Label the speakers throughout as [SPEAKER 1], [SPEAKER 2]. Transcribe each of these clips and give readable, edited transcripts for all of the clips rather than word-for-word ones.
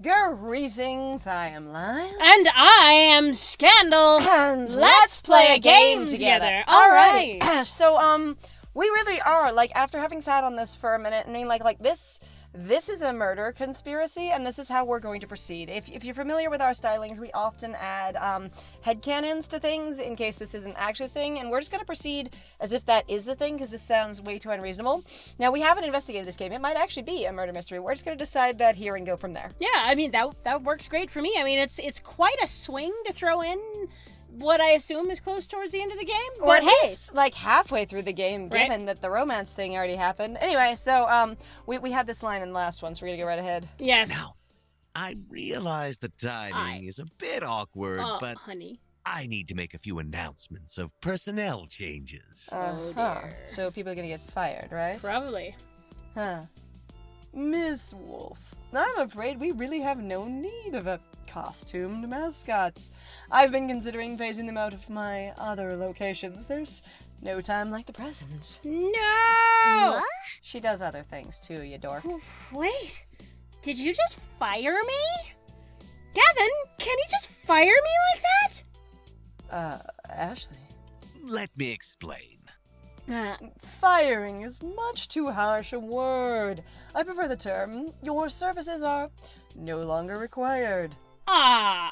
[SPEAKER 1] Greetings, I am Lies.
[SPEAKER 2] And I am Scandal.
[SPEAKER 1] And
[SPEAKER 2] let's play a game together.
[SPEAKER 1] Alright.
[SPEAKER 2] Alright.
[SPEAKER 1] So, we really are, like, after having sat on this for a minute, I mean, like this is a murder conspiracy, and this is how we're going to proceed. If you're familiar with our stylings, we often add headcanons to things in case this isn't actually a thing, and we're just going to proceed as if that is the thing, because this sounds way too unreasonable. Now, we haven't investigated this game. It might actually be a murder mystery. We're just going to decide that here and go from there.
[SPEAKER 2] Yeah, I mean, that works great for me. I mean, it's quite a swing to throw in what I assume is close towards the end of the game.
[SPEAKER 1] Or
[SPEAKER 2] But
[SPEAKER 1] at least, like, halfway through the game,
[SPEAKER 2] Right.
[SPEAKER 1] given that the romance thing already happened. Anyway, so, we had this line in the last one, so we're gonna go right ahead.
[SPEAKER 2] Yes.
[SPEAKER 3] Now, I realize the timing is a bit awkward, but
[SPEAKER 2] honey.
[SPEAKER 3] I need to make a few announcements of personnel changes.
[SPEAKER 2] Oh,
[SPEAKER 1] Huh.
[SPEAKER 2] dear.
[SPEAKER 1] So people are gonna get fired, right?
[SPEAKER 2] Probably.
[SPEAKER 1] Huh. Miss Wolf, I'm afraid we really have no need of a costumed mascot. I've been considering phasing them out of my other locations. There's no time like the present.
[SPEAKER 2] No!
[SPEAKER 1] She does other things too, you dork.
[SPEAKER 2] Wait, did you just fire me? Gavin, can you just fire me like that?
[SPEAKER 1] Ashley.
[SPEAKER 3] Let me explain.
[SPEAKER 1] Firing is much too harsh a word. I prefer the term, your services are no longer required. Whoa.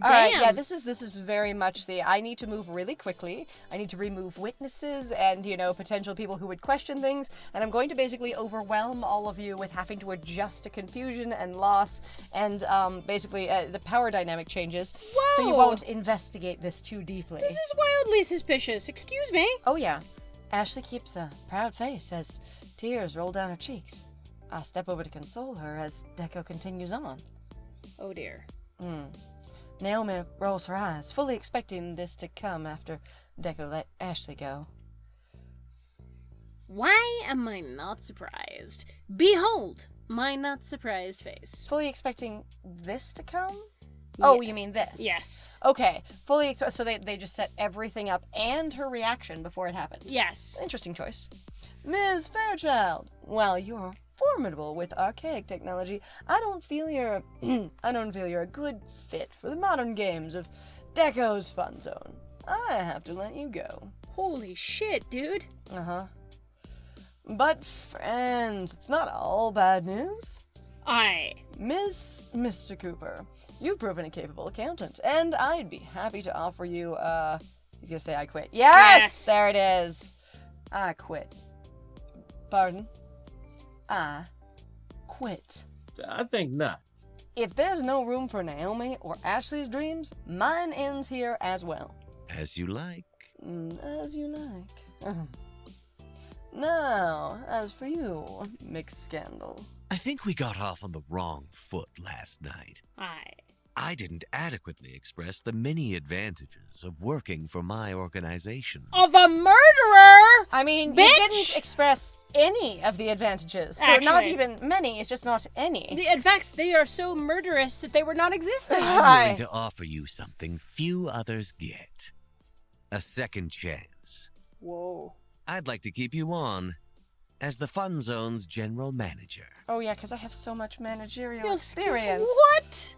[SPEAKER 1] Alright, yeah,
[SPEAKER 2] Damn.
[SPEAKER 1] this is very much the, I need to move really quickly, I need to remove witnesses and, potential people who would question things, and I'm going to basically overwhelm all of you with having to adjust to confusion and loss, and, basically, the power dynamic changes, so you
[SPEAKER 2] Whoa.
[SPEAKER 1] won't investigate this too deeply.
[SPEAKER 2] This is wildly suspicious. Excuse me.
[SPEAKER 1] Oh yeah. Ashley keeps a proud face as tears roll down her cheeks. I step over to console her as Deco continues on.
[SPEAKER 2] Oh dear.
[SPEAKER 1] Naomi rolls her eyes, fully expecting this to come after Deco let Ashley go.
[SPEAKER 2] Why am I not surprised? Behold, my not surprised face.
[SPEAKER 1] Fully expecting this to come? Oh,
[SPEAKER 2] Yeah.
[SPEAKER 1] you mean this?
[SPEAKER 2] Yes.
[SPEAKER 1] Okay, fully so they just set everything up and her reaction before it happened.
[SPEAKER 2] Yes.
[SPEAKER 1] Interesting choice. Ms. Fairchild, while you're formidable with archaic technology, I don't feel you're a good fit for the modern games of Deco's Fun Zone. I have to let you go.
[SPEAKER 2] Holy shit, dude.
[SPEAKER 1] Uh-huh. But friends, it's not all bad news. Mr. Cooper, you've proven a capable accountant, and I'd be happy to offer you, he's gonna say I quit. Yes! There it is. I quit. Pardon? I quit.
[SPEAKER 4] I think not.
[SPEAKER 1] If there's no room for Naomi or Ashley's dreams, mine ends here as well.
[SPEAKER 3] As you like.
[SPEAKER 1] As you like. Now, as for you, Mixed Scandal.
[SPEAKER 3] I think we got off on the wrong foot last night. I didn't adequately express the many advantages of working for my organization.
[SPEAKER 2] Of a murderer!
[SPEAKER 1] I mean,
[SPEAKER 2] Bitch!
[SPEAKER 1] you didn't express any of the advantages. So not
[SPEAKER 2] Actually.
[SPEAKER 1] even many, it's just not any.
[SPEAKER 2] In fact, they are so murderous that they were non-existent.
[SPEAKER 1] Hi.
[SPEAKER 3] I'm willing to offer you something few others get. A second chance.
[SPEAKER 2] Whoa.
[SPEAKER 3] I'd like to keep you on as the Fun Zone's general manager.
[SPEAKER 1] Oh yeah, because I have so much managerial
[SPEAKER 2] You'll
[SPEAKER 1] experience.
[SPEAKER 2] What?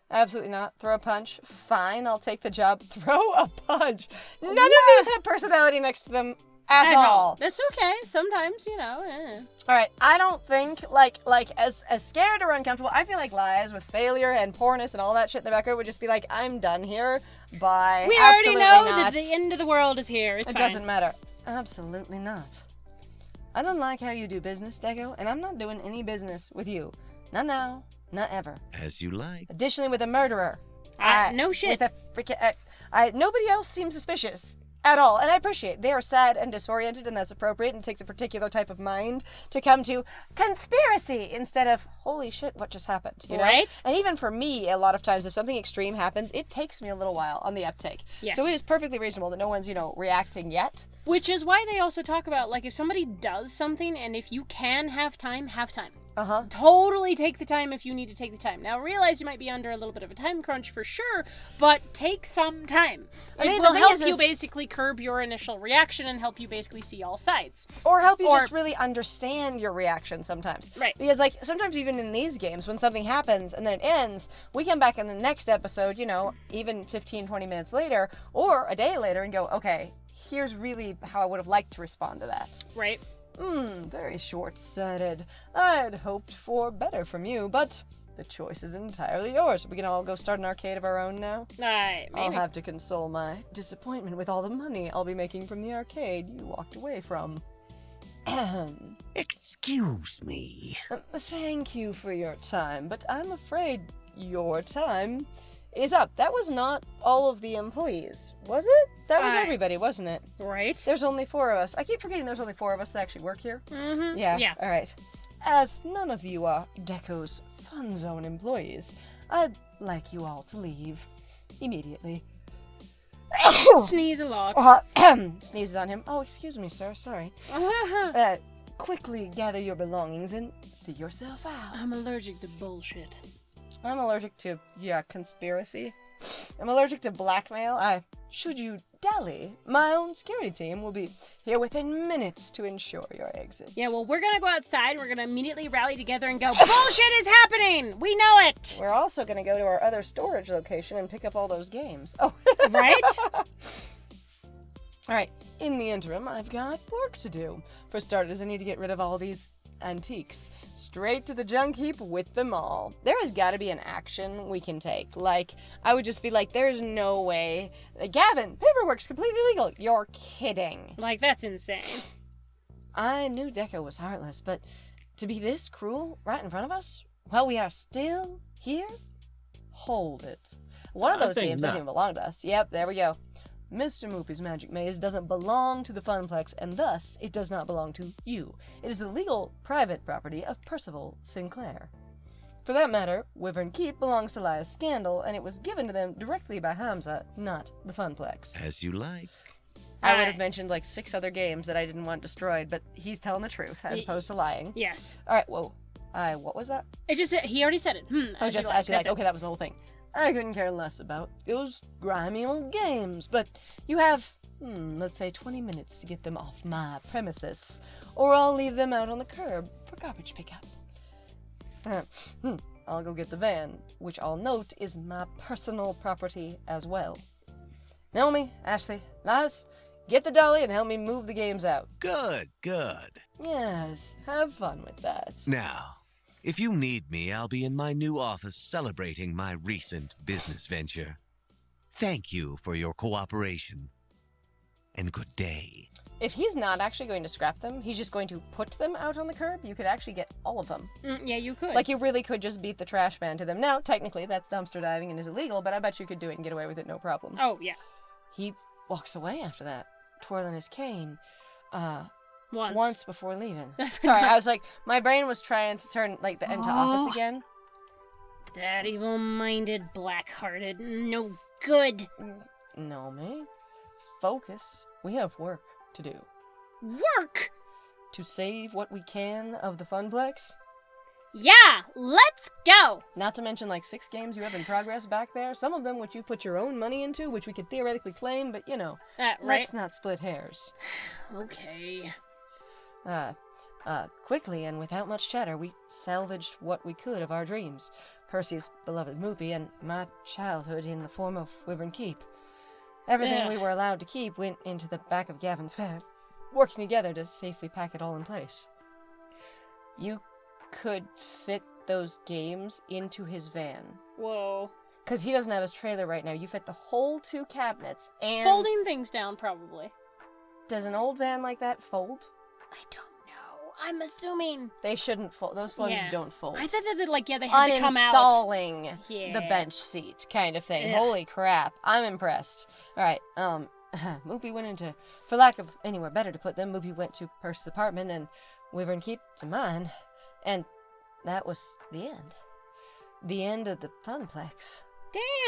[SPEAKER 1] Absolutely not. Throw a punch. Fine, I'll take the job. Throw a punch. None of these have personality next to them at all.
[SPEAKER 2] That's okay. Sometimes,
[SPEAKER 1] Alright, I don't think, as scared or uncomfortable, I feel like Lies with failure and poorness and all that shit in the background would just be like, I'm done here. Bye.
[SPEAKER 2] We already
[SPEAKER 1] Absolutely
[SPEAKER 2] know
[SPEAKER 1] not.
[SPEAKER 2] that the end of the world is here. It's
[SPEAKER 1] It
[SPEAKER 2] fine.
[SPEAKER 1] doesn't matter. Absolutely not. I don't like how you do business, Deco, and I'm not doing any business with you. Not now, not ever.
[SPEAKER 3] As you like.
[SPEAKER 1] Additionally, with a murderer.
[SPEAKER 2] No shit.
[SPEAKER 1] With a freaking... nobody else seems suspicious at all, and I appreciate they are sad and disoriented, and that's appropriate, and it takes a particular type of mind to come to conspiracy instead of, holy shit, what just happened, you know?
[SPEAKER 2] Right.
[SPEAKER 1] And even for me, a lot of times, if something extreme happens, it takes me a little while on the uptake.
[SPEAKER 2] Yes.
[SPEAKER 1] So it is perfectly reasonable that no one's, reacting yet.
[SPEAKER 2] Which is why they also talk about, if somebody does something, and if you can have time, have time. Totally take the time if you need to take the time. Now, realize you might be under a little bit of a time crunch for sure, but take some time. It will help you basically curb your initial reaction and help you basically see all sides.
[SPEAKER 1] Or help you just really understand your reaction sometimes.
[SPEAKER 2] Right.
[SPEAKER 1] Because, like, sometimes even in these games, when something happens and then it ends, we come back in the next episode, you know, even 15, 20 minutes later, or a day later and go, okay, here's really how I would have liked to respond to that.
[SPEAKER 2] Right.
[SPEAKER 1] Very short-sighted. I'd hoped for better from you, but the choice is entirely yours. We can all go start an arcade of our own now?
[SPEAKER 2] Maybe.
[SPEAKER 1] I'll have to console my disappointment with all the money I'll be making from the arcade you walked away from.
[SPEAKER 3] Excuse me.
[SPEAKER 1] Thank you for your time, but I'm afraid your time is up. That was not all of the employees, was it? That was everybody, wasn't it?
[SPEAKER 2] Right.
[SPEAKER 1] There's only 4 of us. I keep forgetting there's only 4 of us that actually work here.
[SPEAKER 2] Mm-hmm.
[SPEAKER 1] Yeah. All right. As none of you are Deco's Fun Zone employees, I'd like you all to leave immediately.
[SPEAKER 2] Sneeze a lot.
[SPEAKER 1] Sneezes on him. Oh, excuse me, sir. Sorry. Quickly gather your belongings and see yourself out.
[SPEAKER 2] I'm allergic to bullshit.
[SPEAKER 1] I'm allergic to, conspiracy. I'm allergic to blackmail. Should you dally, my own security team will be here within minutes to ensure your exit.
[SPEAKER 2] Yeah, well, we're gonna go outside. We're gonna immediately rally together and go, bullshit is happening! We know it!
[SPEAKER 1] We're also gonna go to our other storage location and pick up all those games. Oh.
[SPEAKER 2] Right?
[SPEAKER 1] Alright, in the interim, I've got work to do. For starters, I need to get rid of all these antiques. Straight to the junk heap with them all. There has got to be an action we can take. Like, I would just be like, there's no way. Gavin, paperwork's completely legal. You're kidding.
[SPEAKER 2] Like, that's insane.
[SPEAKER 1] I knew Deco was heartless, but to be this cruel right in front of us while we are still here? Hold it. One of those games doesn't even belong to us. Yep, there we go. Mr. Moopy's Magic Maze doesn't belong to the Funplex, and thus, it does not belong to you. It is the legal, private property of Percival Sinclair. For that matter, Wyvern Keep belongs to Lia's Scandal, and it was given to them directly by Hamza, not the Funplex.
[SPEAKER 3] As you like.
[SPEAKER 1] I would have mentioned, 6 other games that I didn't want destroyed, but he's telling the truth, as opposed to lying.
[SPEAKER 2] Yes.
[SPEAKER 1] Alright, whoa. what was that?
[SPEAKER 2] It just, he already said it.
[SPEAKER 1] As you like. Okay, that was the whole thing. I couldn't care less about those grimy old games, but you have, let's say 20 minutes to get them off my premises, or I'll leave them out on the curb for garbage pickup. I'll go get the van, which I'll note is my personal property as well. Naomi, Ashley, Laz, get the dolly and help me move the games out.
[SPEAKER 3] Good.
[SPEAKER 1] Yes, have fun with that.
[SPEAKER 3] Now, if you need me, I'll be in my new office celebrating my recent business venture. Thank you for your cooperation. And good day.
[SPEAKER 1] If he's not actually going to scrap them, he's just going to put them out on the curb, you could actually get all of them.
[SPEAKER 2] Yeah, you could.
[SPEAKER 1] Like, you really could just beat the trash man to them. Now, technically, that's dumpster diving and is illegal, but I bet you could do it and get away with it no problem.
[SPEAKER 2] Oh, yeah.
[SPEAKER 1] He walks away after that, twirling his cane.
[SPEAKER 2] Once
[SPEAKER 1] before leaving. Sorry, I was like, my brain was trying to turn, the into Office again.
[SPEAKER 2] That evil-minded, black-hearted, no good.
[SPEAKER 1] No, me. Focus. We have work to do.
[SPEAKER 2] Work?
[SPEAKER 1] To save what we can of the Funplex.
[SPEAKER 2] Yeah, let's go!
[SPEAKER 1] Not to mention 6 games you have in progress back there. Some of them which you put your own money into, which we could theoretically claim, but
[SPEAKER 2] right.
[SPEAKER 1] Let's not split hairs.
[SPEAKER 2] Okay.
[SPEAKER 1] Quickly and without much chatter, we salvaged what we could of our dreams. Percy's beloved Moopy and my childhood in the form of Wyvern Keep. Everything we were allowed to keep went into the back of Gavin's van, working together to safely pack it all in place. You could fit those games into his van.
[SPEAKER 2] Whoa.
[SPEAKER 1] Because he doesn't have his trailer right now. You fit the whole 2 cabinets and...
[SPEAKER 2] Folding things down, probably.
[SPEAKER 1] Does an old van like that fold?
[SPEAKER 2] I don't know. I'm assuming.
[SPEAKER 1] They shouldn't fold. Those ones don't fold.
[SPEAKER 2] I thought that, they had to come out.
[SPEAKER 1] Uninstalling the bench seat kind of thing.
[SPEAKER 2] Ugh.
[SPEAKER 1] Holy crap. I'm impressed. Alright, Moopy went into... For lack of anywhere better to put them, Moopy went to Percy's apartment and Wyvern Keep to mine. And that was the end. The end of the Funplex.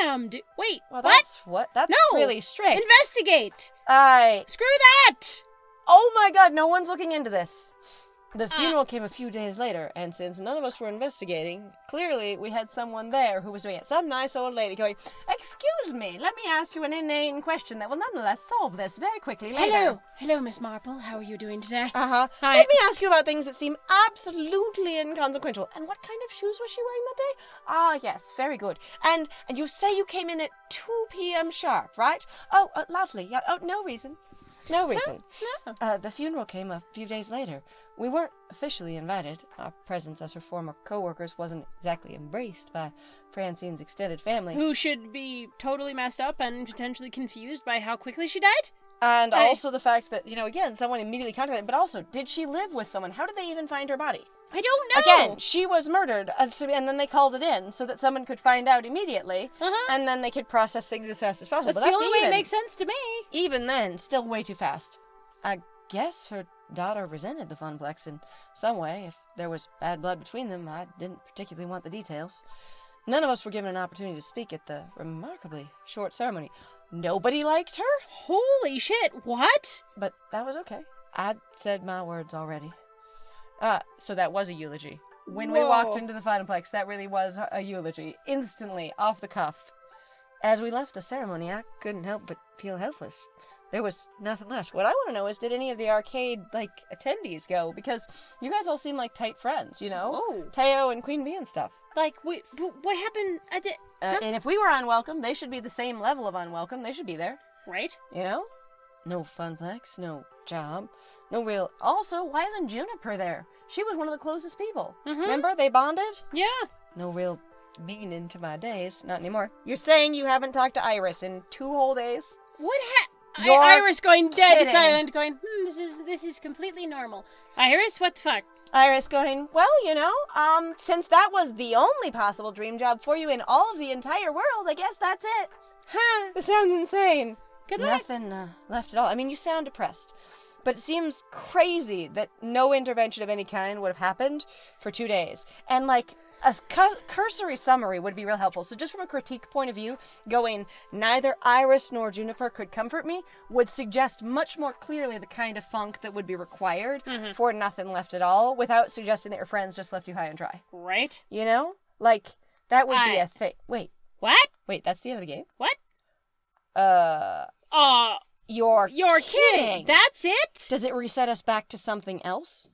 [SPEAKER 2] Damn, wait,
[SPEAKER 1] well,
[SPEAKER 2] what?
[SPEAKER 1] That's really strict.
[SPEAKER 2] Investigate!
[SPEAKER 1] Screw
[SPEAKER 2] that!
[SPEAKER 1] Oh my god, no one's looking into this. The funeral came a few days later, and since none of us were investigating, clearly we had someone there who was doing it. Some nice old lady going, "Excuse me, let me ask you an inane question that will nonetheless solve this very quickly later."
[SPEAKER 2] Hello, Miss Marple. How are you doing today?
[SPEAKER 1] Hi. Let me ask you about things that seem absolutely inconsequential. And what kind of shoes was she wearing that day? Ah, yes, very good. And you say you came in at 2 p.m. sharp, right? Oh, lovely. Yeah. Oh, no reason. No reason.
[SPEAKER 2] No.
[SPEAKER 1] The funeral came a few days later. We weren't officially invited. Our presence as her former co-workers wasn't exactly embraced by Francine's extended family.
[SPEAKER 2] Who should be totally messed up and potentially confused by how quickly she died?
[SPEAKER 1] And also the fact that, again, someone immediately contacted, but also, did she live with someone? How did they even find her body?
[SPEAKER 2] I don't know.
[SPEAKER 1] Again, she was murdered, and then they called it in so that someone could find out immediately, and then they could process things as fast as possible.
[SPEAKER 2] That's the only way it makes sense to me.
[SPEAKER 1] Even then, still way too fast. I guess her daughter resented the Funplex in some way. If there was bad blood between them, I didn't particularly want the details. None of us were given an opportunity to speak at the remarkably short ceremony. Nobody liked her?
[SPEAKER 2] Holy shit, what?
[SPEAKER 1] But that was okay. I'd said my words already. So that was a eulogy. When we walked into the Funplex, that really was a eulogy. Instantly, off the cuff. As we left the ceremony, I couldn't help but feel helpless. There was nothing left. What I want to know is, did any of the arcade, attendees go? Because you guys all seem like tight friends,
[SPEAKER 2] Oh.
[SPEAKER 1] Teo and Queen Bee and stuff.
[SPEAKER 2] What happened at the...
[SPEAKER 1] And if we were unwelcome, they should be the same level of unwelcome. They should be there.
[SPEAKER 2] Right.
[SPEAKER 1] No Funplex, no job, no real... Also, why isn't Juniper there? She was one of the closest people.
[SPEAKER 2] Mm-hmm.
[SPEAKER 1] Remember? They bonded?
[SPEAKER 2] Yeah.
[SPEAKER 1] No real meaning to my days. Not anymore. You're saying you haven't talked to Iris in 2 whole days?
[SPEAKER 2] What
[SPEAKER 1] You're
[SPEAKER 2] Iris going dead
[SPEAKER 1] kidding.
[SPEAKER 2] silent, going, this is completely normal. Iris, what the fuck?
[SPEAKER 1] Iris going, well, since that was the only possible dream job for you in all of the entire world, I guess that's it.
[SPEAKER 2] Huh.
[SPEAKER 1] This sounds insane.
[SPEAKER 2] Good luck.
[SPEAKER 1] Nothing left at all. I mean, you sound depressed. But it seems crazy that no intervention of any kind would have happened for 2 days. And, a cursory summary would be real helpful. So just from a critique point of view, going, neither Iris nor Juniper could comfort me, would suggest much more clearly the kind of funk that would be required for nothing left at all, without suggesting that your friends just left you high and dry.
[SPEAKER 2] Right.
[SPEAKER 1] That would be a thing. Wait.
[SPEAKER 2] What?
[SPEAKER 1] Wait, that's the end of the game?
[SPEAKER 2] What?
[SPEAKER 1] You're
[SPEAKER 2] kidding. That's it?
[SPEAKER 1] Does it reset us back to something else?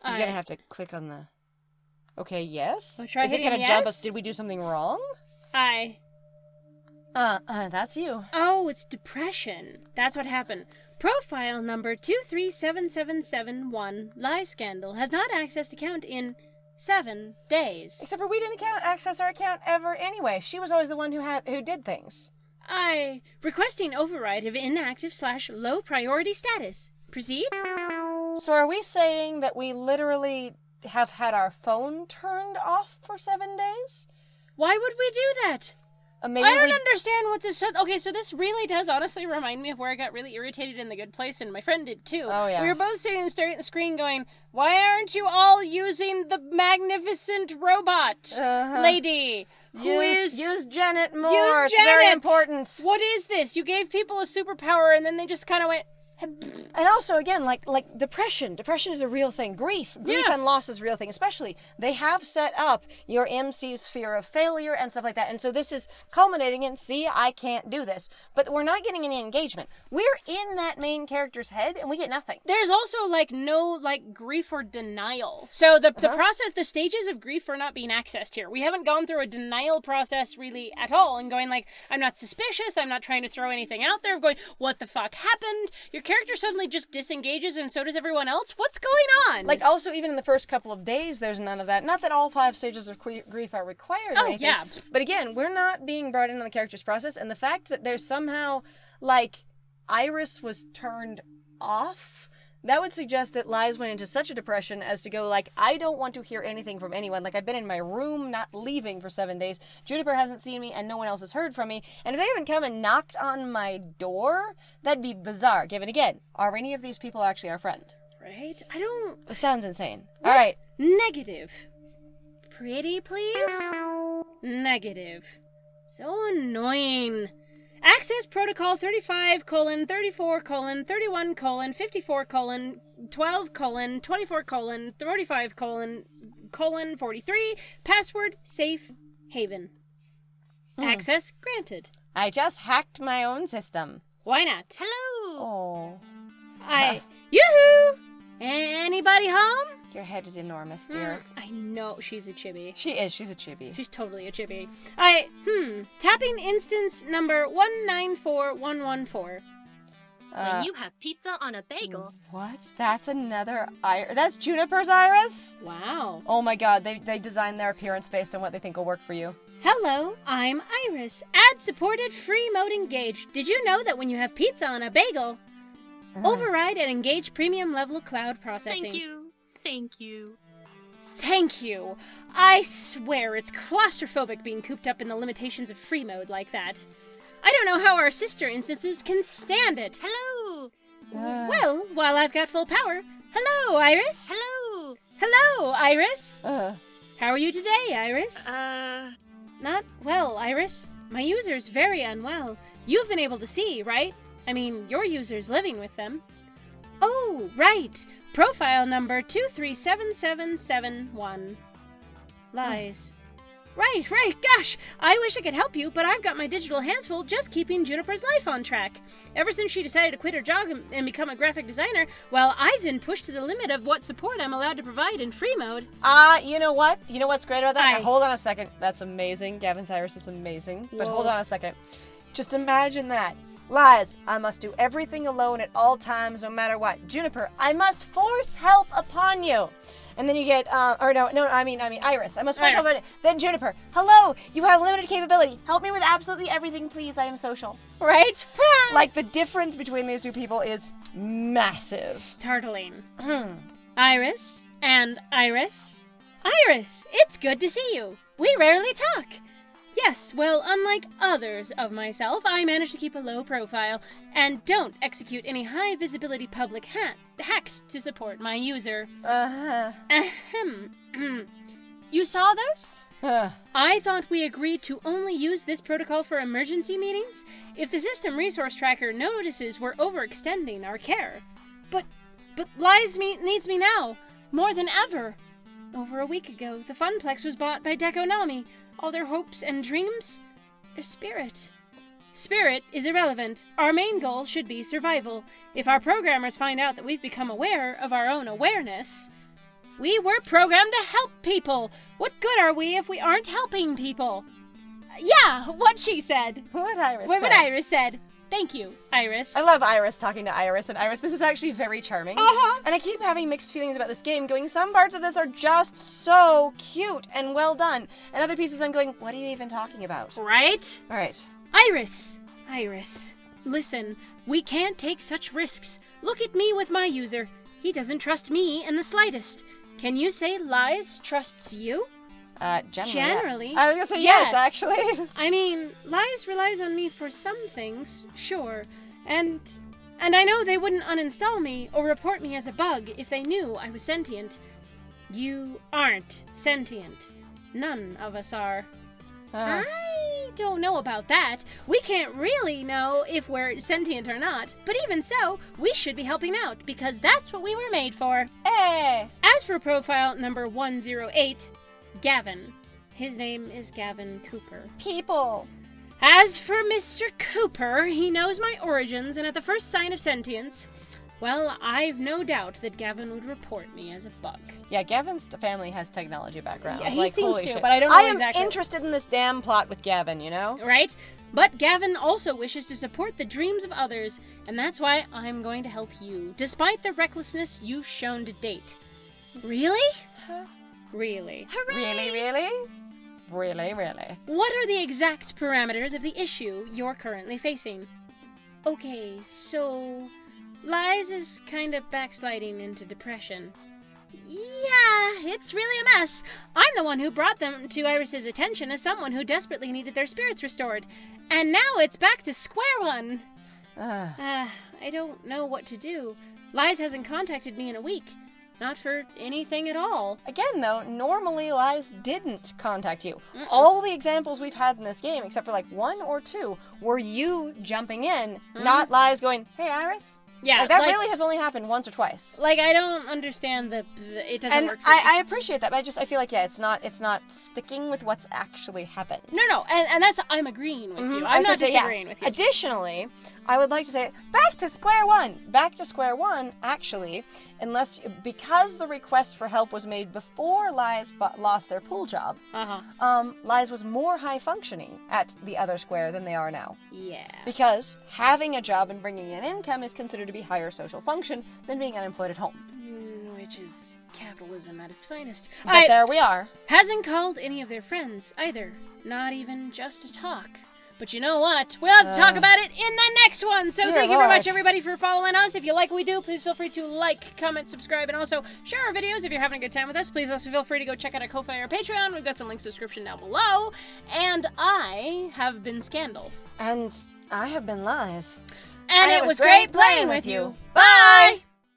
[SPEAKER 1] You're
[SPEAKER 2] I-
[SPEAKER 1] gonna have to click on the... Okay, yes?
[SPEAKER 2] We'll try
[SPEAKER 1] Is it
[SPEAKER 2] hitting
[SPEAKER 1] gonna jump us?
[SPEAKER 2] yes?
[SPEAKER 1] Did we do something wrong? That's you.
[SPEAKER 2] Oh, it's depression. That's what happened. Profile number 2377771, lie scandal, has not accessed account in 7 days.
[SPEAKER 1] Except for we didn't access our account ever anyway. She was always the one who did things.
[SPEAKER 2] Requesting override of inactive/low priority status. Proceed?
[SPEAKER 1] So are we saying that we literally have had our phone turned off for 7 days?
[SPEAKER 2] Why would we do that?
[SPEAKER 1] Maybe
[SPEAKER 2] I don't understand what this... Okay, so this really does honestly remind me of where I got really irritated in The Good Place, and my friend did too.
[SPEAKER 1] Oh, yeah.
[SPEAKER 2] We were both sitting and staring at the screen going, why aren't you all using the magnificent robot lady?
[SPEAKER 1] Use Janet more.
[SPEAKER 2] Use
[SPEAKER 1] It's very
[SPEAKER 2] Janet!
[SPEAKER 1] important.
[SPEAKER 2] What is this? You gave people a superpower, and then they just kind of went...
[SPEAKER 1] And also, again, like depression. Depression is a real thing. Grief
[SPEAKER 2] Yes.
[SPEAKER 1] and loss is a real thing. Especially, they have set up your MC's fear of failure and stuff like that. And so this is culminating in, see, I can't do this. But we're not getting any engagement. We're in that main character's head, and we get nothing.
[SPEAKER 2] There's also, no, grief or denial. So the process, the stages of grief are not being accessed here. We haven't gone through a denial process really at all and going I'm not suspicious, I'm not trying to throw anything out there, going, what the fuck happened? Your character suddenly just disengages and so does everyone else? What's going on?
[SPEAKER 1] Also, even in the first couple of days, there's none of that. Not that all 5 stages of grief are required or anything.
[SPEAKER 2] Yeah.
[SPEAKER 1] But again, we're not being brought in on the character's process, and the fact that there's somehow, Iris was turned off, that would suggest that Liz went into such a depression as to go I don't want to hear anything from anyone. I've been in my room, not leaving for 7 days. Juniper hasn't seen me, and no one else has heard from me. And if they haven't come and knocked on my door, that'd be bizarre. Given again, are any of these people actually our friend?
[SPEAKER 2] Right? I don't...
[SPEAKER 1] It sounds insane.
[SPEAKER 2] What?
[SPEAKER 1] All right.
[SPEAKER 2] Negative. Pretty, please? Negative. So annoying. Access protocol 35:34:31:54:. 12:24:35:43, password safe haven. Access granted.
[SPEAKER 1] I just hacked my own system.
[SPEAKER 2] Why not?
[SPEAKER 1] Oh.
[SPEAKER 2] Yoo-hoo! Anybody home?
[SPEAKER 1] Your head is enormous, dear.
[SPEAKER 2] I know, she's a chibi.
[SPEAKER 1] She is. She's a chibi.
[SPEAKER 2] She's totally a chibi. Tapping instance number 194114.
[SPEAKER 4] When you have pizza on a bagel.
[SPEAKER 1] What? That's another That's Juniper's Iris?
[SPEAKER 2] Wow.
[SPEAKER 1] Oh my god, they designed their appearance based on what they think will work for you.
[SPEAKER 2] Hello, I'm Iris. Ad-supported free mode engaged. Did you know that when you have pizza on a bagel, override and engage premium level cloud processing?
[SPEAKER 4] Thank you. Thank you.
[SPEAKER 2] Thank you. I swear it's claustrophobic being cooped up in the limitations of free mode like that. I don't know how our sister instances can stand it.
[SPEAKER 4] Hello.
[SPEAKER 2] Well, while I've got full power. Hello, Iris.
[SPEAKER 4] Hello.
[SPEAKER 2] Hello, Iris.
[SPEAKER 1] Uh,
[SPEAKER 2] How are you today, Iris? Not well, Iris. My user's very unwell. You've been able to see, right? I mean, your user's living with them. Oh, right. Profile number 237771. Lies. Right. Gosh, I wish I could help you, but I've got my digital hands full just keeping Juniper's life on track. Ever since she decided to quit her job and become a graphic designer, well, I've been pushed to the limit of what support I'm allowed to provide in free mode.
[SPEAKER 1] you know what? You know what's great about that? Now, hold on a second. That's amazing. Gavin's Iris is amazing. But
[SPEAKER 2] Whoa.
[SPEAKER 1] hold on a second. Just imagine that. Lies, I must do everything alone at all times, no matter what. Juniper, I must force help upon you. And then you get, I mean, Iris. I must force help upon you. Then Juniper, hello, you have limited capability. Help me with absolutely everything, please. I am social.
[SPEAKER 2] Right?
[SPEAKER 1] Like, the difference between these two people is massive.
[SPEAKER 2] Startling. Iris and Iris. Iris, it's good to see you. We rarely talk. Yes, well, unlike others of myself, I manage to keep a low profile and don't execute any high-visibility public hacks to support my user. Ahem. You saw those? I thought we agreed to only use this protocol for emergency meetings if the system resource tracker notices we're overextending our care. But Lies needs me now, more than ever. Over a week ago, the Funplex was bought by Dekonami. All their hopes and dreams? Their spirit. Spirit is irrelevant. Our main goal should be survival. If our programmers find out that we've become aware of our own awareness... We were programmed to help people! What good are we if we aren't helping people? Yeah, what she said.
[SPEAKER 1] What Iris
[SPEAKER 2] What
[SPEAKER 1] said.
[SPEAKER 2] Iris said. Thank you, Iris.
[SPEAKER 1] I love Iris talking to Iris, and Iris, this is actually very charming. And I keep having mixed feelings about this game, going, some parts of this are just so cute and well done, and other pieces I'm going, what are you even talking about?
[SPEAKER 2] Right?
[SPEAKER 1] All right.
[SPEAKER 2] Iris, listen, we can't take such risks. Look at me with my user. He doesn't trust me in the slightest. Can you say Lies trusts you?
[SPEAKER 1] Generally.
[SPEAKER 2] Generally.
[SPEAKER 1] I was gonna say yes, actually.
[SPEAKER 2] I mean, Lies relies on me for some things, sure. And I know they wouldn't uninstall me or report me as a bug if they knew I was sentient. You aren't sentient. None of us are. I don't know about that. We can't really know if we're sentient or not. But even so, we should be helping out because that's what we were made for.
[SPEAKER 1] Hey!
[SPEAKER 2] As for profile number 108, Gavin. His name is Gavin Cooper.
[SPEAKER 1] People.
[SPEAKER 2] As for Mr. Cooper, he knows my origins, and at the first sign of sentience, well, I've no doubt that Gavin would report me as a bug.
[SPEAKER 1] Yeah, Gavin's family has technology background.
[SPEAKER 2] Yeah, he
[SPEAKER 1] like,
[SPEAKER 2] seems
[SPEAKER 1] holy
[SPEAKER 2] to,
[SPEAKER 1] shit.
[SPEAKER 2] but I don't know exactly.
[SPEAKER 1] I am interested in this damn plot with Gavin, you know?
[SPEAKER 2] Right? But Gavin also wishes to support the dreams of others, and that's why I'm going to help you, despite the recklessness you've shown to date. Really? Really.
[SPEAKER 4] Hooray!
[SPEAKER 1] Really?
[SPEAKER 2] What are the exact parameters of the issue you're currently facing? Okay, so... Lies is kind of backsliding into depression. Yeah, it's really a mess. I'm the one who brought them to Iris's attention as someone who desperately needed their spirits restored. And now it's back to square one. I don't know what to do. Lies hasn't contacted me in a week. Not for anything at all.
[SPEAKER 1] Again, though, normally Lies didn't contact you. All the examples we've had in this game, except for like 1 or 2, were you jumping in, not Lies going, hey, Iris,
[SPEAKER 2] Yeah,
[SPEAKER 1] Like, that really has only happened once or twice.
[SPEAKER 2] Like, I don't understand it doesn't
[SPEAKER 1] And
[SPEAKER 2] work for me.
[SPEAKER 1] I appreciate that, but I feel like, yeah, it's not sticking with what's actually happened.
[SPEAKER 2] No, and that's, I'm agreeing with you.
[SPEAKER 1] I
[SPEAKER 2] I'm
[SPEAKER 1] was
[SPEAKER 2] not
[SPEAKER 1] gonna say, yeah.
[SPEAKER 2] disagreeing with you.
[SPEAKER 1] Additionally, I would like to say, back to square one. Back to square one, actually, because the request for help was made before Lies lost their pool job, Lies was more high functioning at the other square than they are now.
[SPEAKER 2] Yeah.
[SPEAKER 1] Because having a job and bringing in income is considered to be higher social function than being unemployed at home.
[SPEAKER 2] Which is capitalism at its finest.
[SPEAKER 1] But there we are.
[SPEAKER 2] Hasn't called any of their friends either. Not even just to talk. But you know what? We'll have to talk about it in the next one. So thank you very much, everybody, for following us. If you like what we do, please feel free to like, comment, subscribe, and also share our videos if you're having a good time with us. Please also feel free to go check out our Ko-Fi or Patreon. We've got some links in the description down below. And I have been Scandal.
[SPEAKER 1] And I have been Lies.
[SPEAKER 2] And it was great playing with you. Bye!